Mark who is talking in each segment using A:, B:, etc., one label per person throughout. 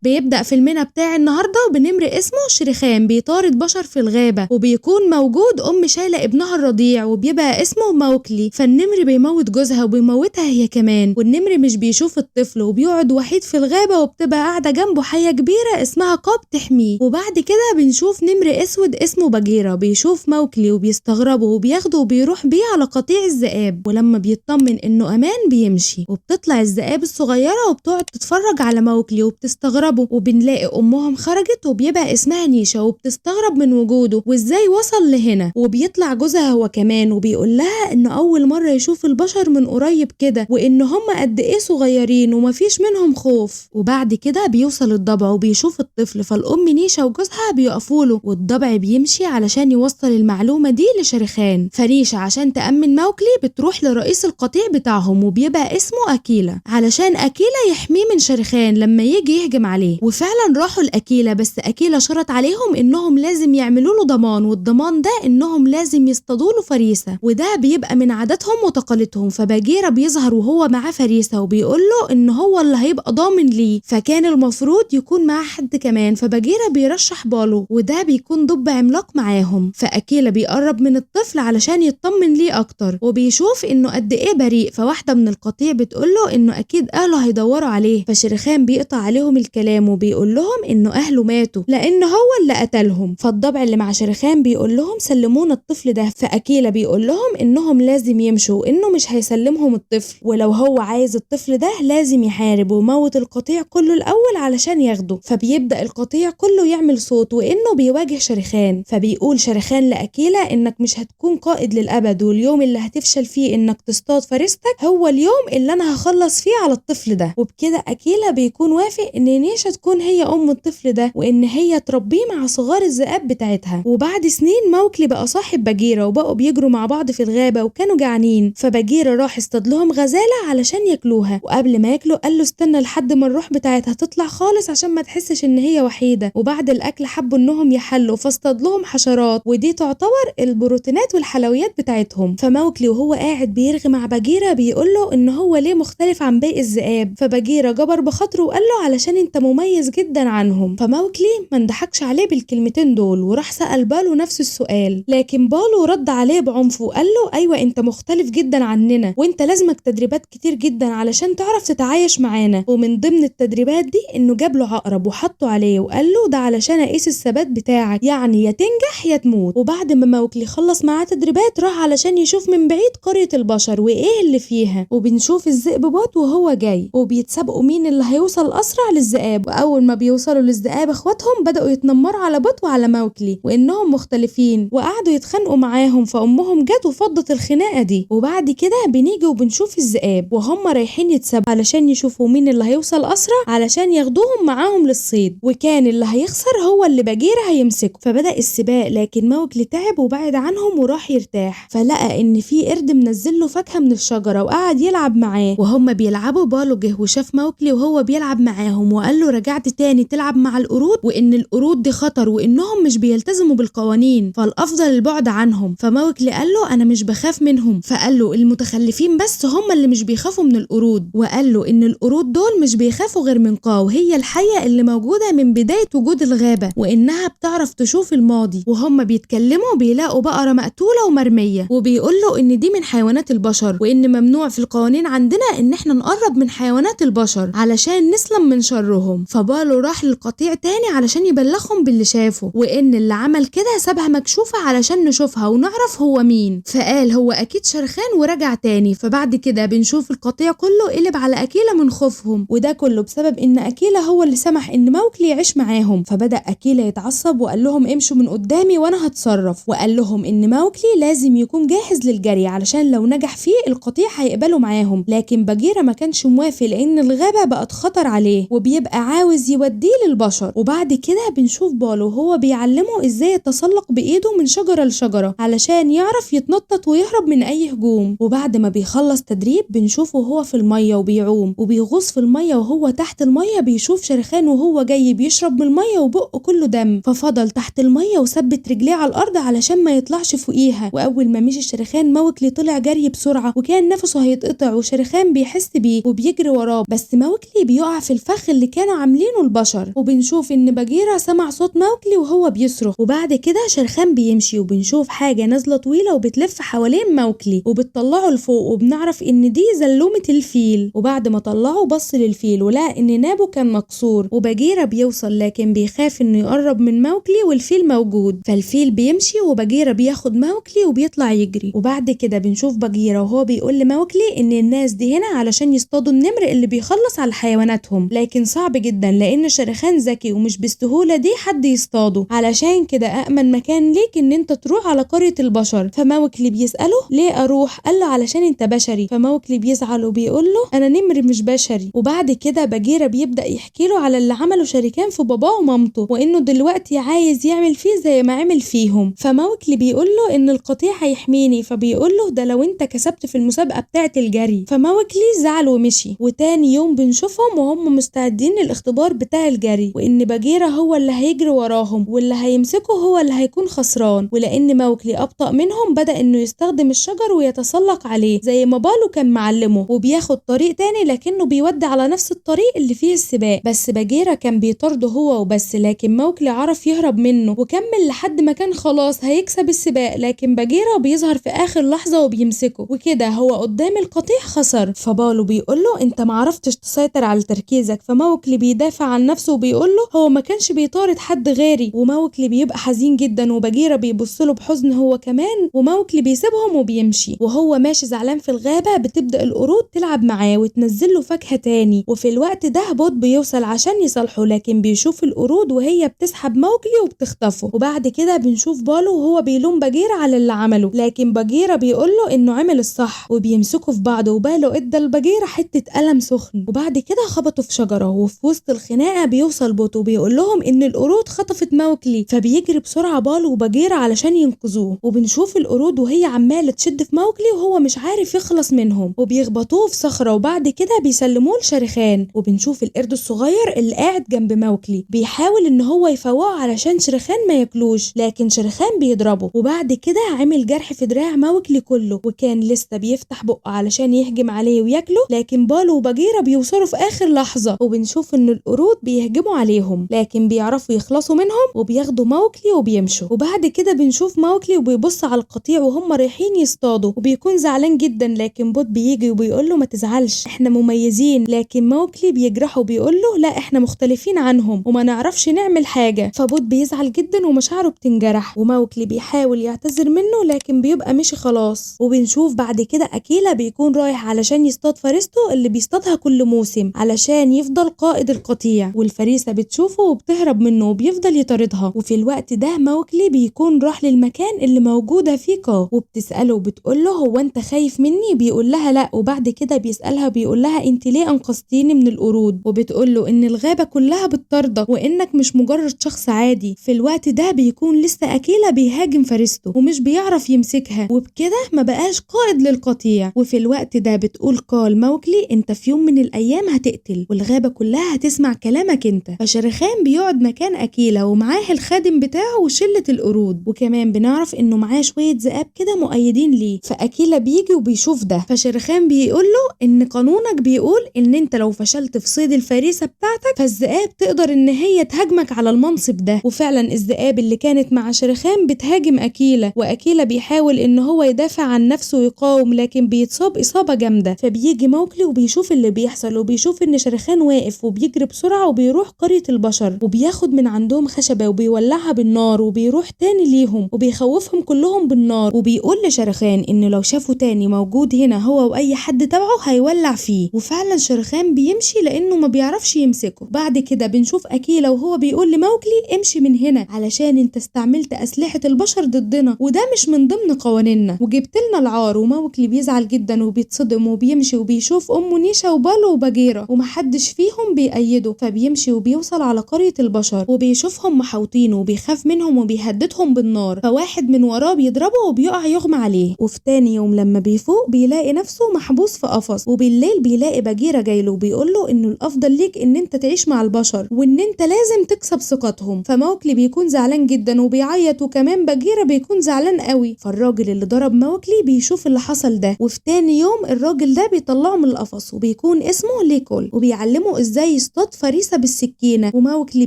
A: بيبدأ فيلمنا بتاع النهاردة بنمر اسمه شريخان بيطارد بشر في الغابة، وبيكون موجود أم شايلة ابنها الرضيع وبيبقى اسمه موكلي. فالنمر بيموت جوزها وبيموتها هي كمان، والنمر مش بيشوف الطفل وبيقعد وحيد في الغابة، وبتبقى قاعدة جنبه حية كبيرة اسمها قاب تحميه. وبعد كده بنشوف نمر اسود اسمه باجيرا بيشوف موكلي وبيستغربه وبياخده وبيروح بيه على قطيع الذئاب، ولما بيطمن انه امان بيمشي. وبتطلع الذئاب الصغيرة وبتقعد تتفرج على موكلي وبتستغربه، وبنلاقي امهم خرجت وبيبقى اسمها نيشا وبتستغرب من وجوده وازاي وصل لهنا. وبيطلع جوزها هو كمان وبيقول لها انه اول مرة يشوف البشر من قريب كده، وان هم قد ايه صغيرين ومفيش منهم خوف. وبعد كده بيوصل الضبع وبيشوف الطفل، فالام نيشا وجوزها بيقفوا له، والضبع بيمشي علشان يوصل المعلومة دي لشريخان. فنيشا عشان تأمن موكلي بتروح لرئيس القطيع بتاعهم وبيبقى اسمه أكيلا، علشان أكيلا يحميه من شريخان لما يجي يهجم عليه. وفعلا راحوا لأكيلا، بس أكيلا شرط عليهم انهم لازم يعملوا له ضمان، والضمان ده انهم لازم يصطادوا له فريسة، وده بيبقى من عاداتهم وتقاليدهم. فباجيرا بيظهر وهو معاه فريسة وبيقول له ان هو اللي هيبقى ضامن ليه، فكان المفروض يكون معاه حد كمان. فباجيرا بيرشح بالو، وده بيكون دب عملاق معاهم. فأكيلا بيقرب من الطفل علشان يطمن ليه اكتر، وبيشوف انه قد ايه بريء. فواحدة من القطيع بتقوله انه اكيد اهله هيدوروا عليه، فشريخان بيقطع عليهم الكلام وبيقول لهم انه اهله ماتوا لان هو اللي قتلهم. فالضبع اللي مع شريخان بيقول لهم سلمونا الطفل ده. فأكيلا بيقول لهم انهم لازم يمشوا وانه مش هيسلمهم الطفل، ولو هو عايز الطفل ده لازم يحارب ويموت القطيع كله الاول علشان ياخده. فبيبدأ القطيع كله يعمل صوت وانه بيواجه شريخان. فبيقول شريخان لأكيلا انك مش هتكون قائد للأبد، واليوم اللي هتفشل فيه انك تصطاد فريستك هو اليوم اللي انا هخلص فيه على الطفل ده. وبكده أكيلا بيكون وافق ان نيشا تكون هي ام الطفل ده، وان هي تربيه مع صغار الذئاب بتاعتها. وبعد سنين موكلي بقى صاحب باجيرا وبقوا بيجروا مع بعض في الغابة وكانوا جعانين. فباجيرا راح اصطاد لهم غزالة علشان ياكلوها، وقبل ما ياكلوا قال له استنى لحد ما الروح بتاعتها تطلع خالص عشان ما تحسش ان هي وحيدة. وبعد الاكل حبوا انهم يحلوا فاصطاد لهم حشرات، ودي تعتبر البروتينات والحلويات بتاعتهم. فموكلي وهو قاعد بيرغي مع باجيرا بيقول له ان هو ليه مختلف عن باقي الذئاب. فباجيرا جبر بخاطره وقال له علشان انت مميز جدا عنهم. فموكلي ما انضحكش عليه بالكلمتين دول وراح سأل بالو نفس السؤال، لكن بالو رد عليه بعنف وقال له ايوه انت مختلف جدا عننا، وانت لازمك تدريبات كتير جدا علشان تعرف تتعايش معانا. ومن ضمن التدريبات دي انه جاب له عقرب وحطه عليه وقال له ده علشان اقيس الثبات بتاعك، يعني يا تنجح يا تموت. وبعد ما موكلي خلص معاه تدريبات راح علشان يشوف من بعيد قرية البشر وايه اللي فيها، وبنشوف الذئب بوت وهو جاي وبيتسابقوا مين اللي هيوصل اسرع للذئاب. واول ما بيوصلوا للذئاب اخواتهم بدأوا يتنمروا على بوت وعلى موكلي وانهم مختلفين، وقعدوا يتخانقوا معاهم. فامهم جت وفضت الخناقه دي. وبعد كده بنيجي وبنشوف الذئاب وهم رايحين يتسابقوا علشان يشوفوا مين اللي هيوصل اسرع علشان ياخدوهم معاهم للصيد، وكان اللي هيخسر هو اللي باجيرا هيمسكه. فبدأ السباق، لكن موكلي تعب وبعد عنهم وراح يرتاح. فلقى ان في قرد منزل له فاكهه من الشجره وقعد يلعب معاه. وهم بيلعبوا بالو جه وشاف موكلي وهو بيلعب معاهم وقال له رجعت تاني تلعب مع القرود، وان القرود دي خطر وانهم مش بيلتزموا بالقوانين فالافضل البعد عنهم. فموكلي قال له انا مش بخاف منهم. فقال له المتخلفين بس هم اللي مش بيخافوا من القرود، وقال له ان القرود دول مش بيخافوا غير من قاو، هي الحية اللي موجودة من بداية وجود الغابة، وانها بتعرف تشوف الماضي. وهم بيتكلموا بيلاقوا بقرة مقتولة ومرمية، وبيقول له ان دي من حيوانات البشر، وان ممنوع في القوانين عندنا ان احنا نقرب من حيوانات البشر علشان نسلم من شرهم. فبالو راح للقطيع تاني علشان يبلغهم باللي شافه، وان اللي عمل كده سابها مكشوفة علشان نشوفها ونعرف هو مين. فقال هو اكيد شرخان ورجع تاني. فبعد كده بنشوف القطيع كله قلب على أكيلا من خوفهم، وده كله بسبب ان أكيلا هو اللي سمح ان موكلي يعيش معاهم. فبدأ أكيلا يتعصب وقال لهم امشوا من قدامي وانا هتصرف، وقال لهم ان موكلي لازم يكون جاهز للجري علشان لو نجح فيه القطيع هيقبلوا معاهم. لكن باجيرا ما كانش موافق لان الغابة بقت خطر عليه وبيبقى عاوز يوديه للبشر. وبعد كده بنشوف بالو هو بيعلمه ازاي يتسلق بايده من شجرة لشجرة علشان يعرف يتنطط ويهرب من اي هجوم. وبعد ما بيخلص تدريب بنشوفه هو في المية وبيعوم وبيغوص في المية، وهو تحت المية بيشوف شرخان وهو جاي بيشرب من المية وبقه كله دم. ففضل تحت المية وثبت رجليه على الارض علشان ما يطلعش فوقيها. واول ما مشي شرخان موكلي طلع جري بسرعة وكان نفسه هيتقطع، وشرخان بيحس بيه وبيجري وراه، بس موكلي بيقع في الفخ اللي كان كانوا عاملينه البشر. وبنشوف ان باجيرا سمع صوت موكلي وهو بيصرخ، وبعد كده شرخان بيمشي وبنشوف حاجة نازلة طويلة وبتلف حوالين موكلي وبتطلعه لفوق، وبنعرف ان دي زلومة الفيل. وبعد ما طلعه بص للفيل ولقى ان نابه كان مكسور، وباجيرا بيوصل لكن بيخاف انه يقرب من موكلي والفيل موجود. فالفيل بيمشي وباجيرا بياخد موكلي وبيطلع يجري. وبعد كده بنشوف باجيرا وهو بيقول لموكلي ان الناس دي هنا علشان يصطادوا النمر اللي بيخلص على حيواناتهم، لكن صعب جدا لان شرخان ذكي ومش بالسهولة دي حد يصطاده، علشان كده أأمن مكان ليك ان انت تروح على قرية البشر. فموكلي بيسأله ليه اروح؟ قال له علشان انت بشري. فموكلي بيزعل وبيقول له انا نمر مش بشري. وبعد كده باجيرا بيبدأ يحكي له على اللي عمله شريكان في باباه ومامته، وانه دلوقتي عايز يعمل فيه زي ما عمل فيهم. فموكلي بيقول له ان القطيع هيحميني، فبيقول له ده لو انت كسبت في المسابقة بتاعة الجري. فموكلي زعل ومشي. وتاني يوم بنشوفهم وهم مستعدين للاختبار بتاع الجري، وان باجيرا هو اللي هيجري وراهم واللي هيمسكه هو اللي هيكون خسران. ولان موكلي ابطأ منهم بدأ انه يستخدم الشجر ويتسلق عليه زي ما بالو كان معلمه، وبياخد طريق تاني لكنه بيودي على نفس الطريق اللي فيه السباق. بس باجيرا كان بيطارده هو وبس، لكن موكلي عرف يهرب منه وكمل لحد ما كان خلاص هيكسب السباق، لكن باجيرا بيظهر في اخر لحظة وبيمسكه، وكده هو قدام القطيع خسر. فبالو بيقول له انت معرفتش تسيطر على تركيزك. فموكلي بيدافع عن نفسه وبيقول له هو ما كانش بيطارد حد غيري. وموكلي بيبقى حزين جدا وباجيرا بيبص له بحزن هو كمان، وموكلي بيسيبهم وبيمشي. وهو ماشي زعلان في الغابة بتبدأ القرود تلعب معاه وتنزل له فاكهة تاني. وفي الوقت ده بوت بيوصل عشان يصالحه، لكن بيشوف القرود وهي بتسحب موكلي وبتخطفه. وبعد كده بنشوف بالو وهو بيلوم باجيرا على اللي عمله، لكن باجيرا بيقول له انه عمل الصح، وبيمسكوا في بعض وبالو ادى لباجيرا حتة قلم سخن. وبعد كده خبطوا في شجرة، وفي وسط الخناقة بيوصل بوت وبيقول لهم ان القرود خطفت موكلي. فبيجري بسرعة بالو وباجيرا علشان ينقذوه. وبنشوف القرود وهي عمالة تشد في موكلي وهو مش عارف يخلص منهم، وبيخبطوه في صخرة وبعد كده بيسلموه لشرخان. وبنشوف القرد الصغير اللي قاعد جنب موكلي بيحاول ان هو يفوقه علشان شرخان ما ياكلوش، لكن شرخان بيضربه. وبعد كده عمل جرح في دراع موكلي كله، وكان لسه بيفتح بقه علشان يهجم عليه وياكله، لكن بالو وباجيرا بيوصلوا في اخر لحظة. وبنشوف ان القرود بيهجموا عليهم لكن بيعرفوا يخلصوا منهم وبياخدوا موكلي وبيمشوا. وبعد كده بنشوف موكلي وبيبص على القطيع وهم رايحين يصطادوا، وبيكون زعلان جدا، لكن بوت بيجي وبيقول له ما تزعلش احنا مميزين. لكن موكلي بيجرحه وبيقول له لا احنا مختلفين عنهم وما نعرفش نعمل حاجة. فبوت بيزعل جدا ومشاعره بتنجرح، وموكلي بيحاول يعتذر منه لكن بيبقى مشي خلاص. وبنشوف بعد كده أكيلا بيكون رايح علشان يصطاد فريسته اللي بيصطادها كل موسم علشان يفضل قائد القطيع، والفريسة بتشوفه وبتهرب منه وبيفضل يطاردها. وفي الوقت ده موكلي بيكون راح للمكان اللي موجودة فيه كا، وبتسأله وبتقول له هو انت خايف مني؟ بيقول لها لا. وبعد كده بيسألها بيقول لها انت ليه انقذتيني من القرود؟ وبتقول له ان الغابة كلها بتطاردك وانك مش مجرد شخص عادي. في الوقت ده بيكون لسه أكيلا بيهاجم فريسته ومش بيعرف يمسكها، وبكده ما بقاش قائد للقطيع. وفي الوقت ده بتقول قال موكلي انت في يوم من الايام هتقتل والغابة كلها هتسمع كلامك انت. فشرخان بيقعد مكان أكيلا ومعاه الخادم بتاعه وشلة القرود، وكمان بنعرف انه معاه شوية ذئاب كده مؤيدين ليه. فأكيلا بيجي وبيشوف ده، فشرخان بيقول له ان قانونك بيقول ان انت لو فشلت في صيد الفريسة بتاعتك فالذئاب تقدر ان هي تهاجمك على المنصب ده. وفعلا الذئاب اللي كانت مع شرخان بتهاجم أكيلا، وأكيلا بيحاول ان هو يدافع عن نفسه ويقاوم لكن بيتصاب إصابة جامدة. فبيجي موكلي وبيشوف اللي بيحصل وبيشوف ان شرخان واقف وبيجري بسرعة وبيروح قرية البشر وبياخد من عندهم خشبة وبيولعها بالنار وبيروح تاني ليهم وبيخوفهم كلهم بالنار، وبيقول لشرخان انه لو شافه تاني موجود هنا هو واي حد تبعه هيولع فيه. وفعلا شرخان بيمشي لانه ما بيعرفش يمسكه. بعد كده بنشوف أكيلا وهو بيقول لموكلي امشي من هنا علشان انت استعملت أسلحة البشر ضدنا وده مش من ضمن قوانيننا وجبت لنا العار. وموكلي بيزعل جدا وبيتصدم وبيمشي وبيشوف أمه نيشا وبالو وباجيرا ومحدش فيهم بيأيده. فبيمشي وبيوصل على قرية البشر وبيشوفهم محاوطينه وبيخاف منهم وبيهددهم بالنار، فواحد من وراه بيضربه وبيقع يغمى عليه. وفي تاني يوم لما بيفوق بيلاقي نفسه محبوس في قفص، وبالليل بيلاقي باجيرا جايله وبيقوله انه الافضل ليك ان انت تعيش مع البشر وان انت لازم تكسب ثقتهم. فموكلي بيكون زعلان جدا وبيعيط، وكمان باجيرا بيكون زعلان قوي. فالراجل اللي ضرب موكلي بيشوف اللي حصل ده، وفي تاني يوم الراجل ده بيطلعه من القفص وبيكون اسمه ليكول وبيعلمه ازاي يصطاد فريسة بالسكينة، وموكلي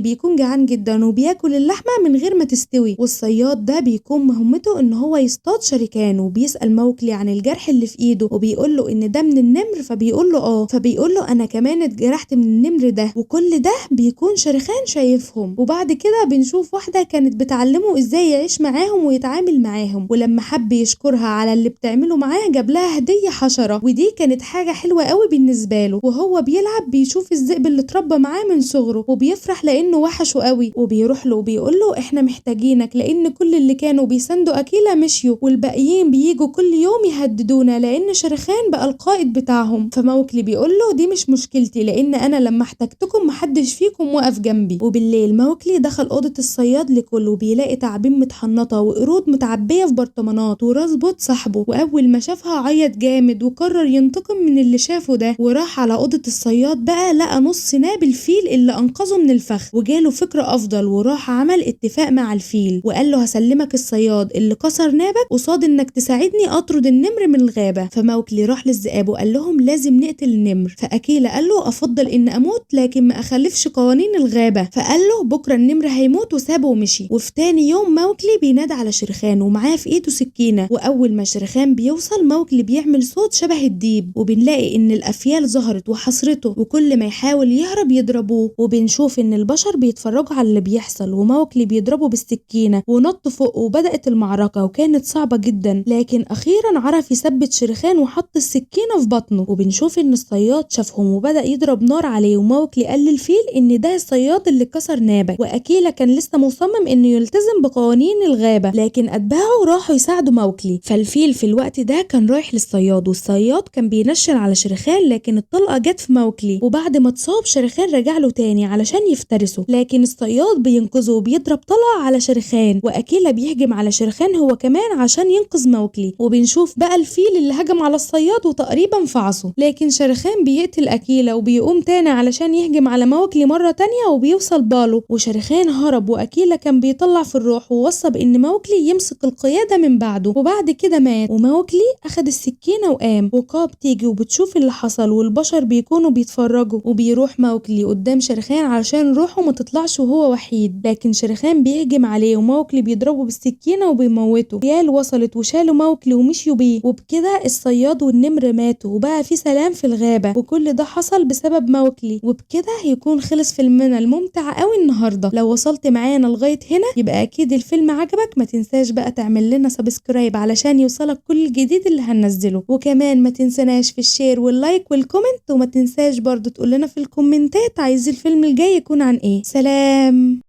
A: بيكون جعان جدا وبياكل اللحمة من غير ما تستوي، والصياد ده بيكون مهمته ان هو يصطاد شريكانه. وبيسأل موكلي عن الجرح اللي في ايده وبيقول له ان ده من النمر، فبيقول له فبيقول له انا كمان اتجرحت من النمر ده. وكل ده بيكون شريخان شايفهم. وبعد كده بنشوف واحدة كانت بتعلمه ازاي يعيش معاهم ويتعامل معاهم، ولما حب يشكرها على اللي بتعمله معاه جاب لها هدية حشرة، ودي كانت حاجة حلوة قوي بالنسبة له. وهو بيلعب بيشوف الذئب اللي اتربى معاه من صغره وبيفرح لانه وحشه قوي، وبيروح له وبيقول له احنا محتاجينك لان كل اللي كانوا بيساندوا اكيلا مشيوا، والباقيين بييجوا كل يوم يهددونا لان شريخان بقى القائد بتاعهم. فموكلي بيقول له دي مش مشكلتي لان انا لما احتجتكم محدش فيكم وقف جنبي. وبالليل موكلي دخل اوضه الصياد لكله وبيلاقي تعابين متحنطه وقرود متعبيه في برطمانات وراس بوت صاحبه، واول ما شافها عيط جامد وقرر ينتقم من اللي شافه ده. وراح على اوضه الصياد بقى لقى نص ناب الفيل اللي انقذه من الفخ، وجاله فكره افضل وراح عمل اتفاق مع الفيل وقال له هسلمك الصياد اللي كسر نابك قصاد انك تساعدني اطرد النمر من الغابه. فموكلي راح للذئاب وقال لهم لازم نقتل النمر. فاكيلا قال له افضل ان اموت لكن ما اخلفش قوانين الغابه. فقال له بكره النمر هيموت وسابه ومشي. وفي تاني يوم موكلي بينادى على شريخان ومعاه في ايده سكينه، واول ما شريخان بيوصل موكلي بيعمل صوت شبه الديب، وبنلاقي ان الافيال ظهرت وحصرته وكل ما يحاول يهرب يضربوه. وبنشوف ان البشر بيتفرجوا على اللي بيحصل وموكلي بيضربه بالسكينه ونط فوق، وبدات المعركه وكانت صعبه جدا، لكن اخيرا عرف يثبت شريخان وحط السكينه في بطنه. وبنشوف ان الصياد شافهم وبدا يضرب نار عليه، وموكلي قال للفيل ان ده الصياد اللي كسر نابك. واكيلا كان لسه مصمم انه يلتزم بقوانين الغابه، لكن اتباعه راحوا يساعدوا موكلي. فالفيل في الوقت ده كان رايح للصياد، والصياد كان بينشل على شريخان لكن الطلقه جت في موكلي، وبعد ما اتصاب شريخان رجع له تاني علشان يفترسه، لكن الصياد بينقذه وبيضرب طلقه على شريخان، واكيلا بيهجم على شريخان هو كمان عشان ينقذ موكلي. وبنشوف بقى الفيل اللي هجم على الصياد وتقريبا فعصه، لكن شريخان بيقتل اكيلا وبيقوم تاني علشان يهجم على موكلي مره تانيه وبيوصل باله. وشريخان هرب واكيلا كان بيطلع في الروح ووصى بان موكلي يمسك القياده من بعده، وبعد كده مات. وموكلي اخد السكينه وقام، وكا بتيجي وبتشوف اللي حصل والبشر بيكونوا بيتفرجوا، وبيروح موكلي قدام شريخان علشان روحه ما تطلعش وهو وحيد، لكن شريخان بيهجم عليه وموكلي بيضربه بالسكينه وبيموته. ريال وصلت وشالوا موكلي ومشيوا بيه، وبكده الصياد والنمر ماتوا وبقى في سلام في الغابه، وكل ده حصل بسبب موكلي. وبكده يكون خلص فيلمنا الممتع قوي النهارده. لو وصلت معانا لغايه هنا يبقى اكيد الفيلم عجبك. ما تنساش بقى تعمل لنا سبسكرايب علشان يوصلك كل الجديد اللي هننزله، وكمان ما تنسناش في الشير واللايك والكومنت، وما تنساش برضو تقول لنا في الكومنتات عايز الفيلم الجاي يكون عن ايه. سلام.